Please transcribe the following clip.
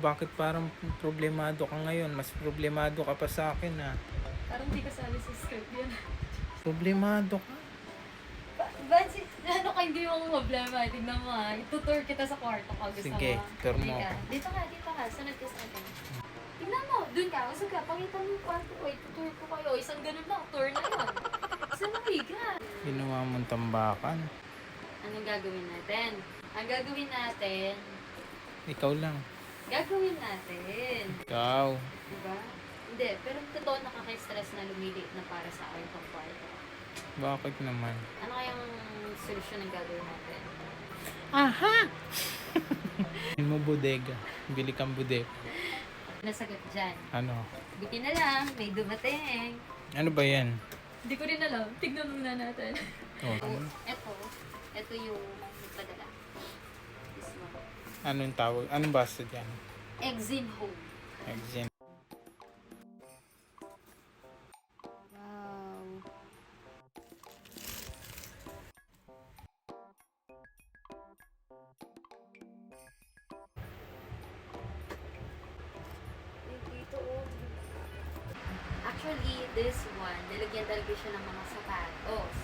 Bakit parang problemado ka ngayon? Mas problemado ka pa sa akin ah. Parang di kasali sa script yun. Problemado ka? Ano ka hindi mo problema? Tignan mo ha. Itutour kita sa kwarto ko. Gusto Sige, mo? tour mo Halika. ako. Dito ka. Sunod ka sa akin. Tignan mo. Dun ka. Usag ka. Pakita mo yung kwarto ko. Itutour ko kayo. Isang ganun lang. Tour na yun. Saan halika? Ginawa mong tambakan. Anong gagawin natin? Ang gagawin natin, Ikaw lang. gagawin natin. Ikaw. Diba? Hindi, pero totoo nakaka-stress na lumiliit na para sa akin itong kwarto. Bakit naman? Ano kayang solusyon ng gagawin natin? Aha! Bilhin mo bodega. Bili kang bodega. Nasagot dyan. Ano? Buti na lang, may dumating. Ano ba yan? Hindi ko rin alam. Tignan muna natin. Oh, Ito yung nagpadala. This one. anong tawag? Anong basta dyan? Exim Home. Exam. Wow. Dito Actually, this one, nilagyan talaga siya ng mga sapatos.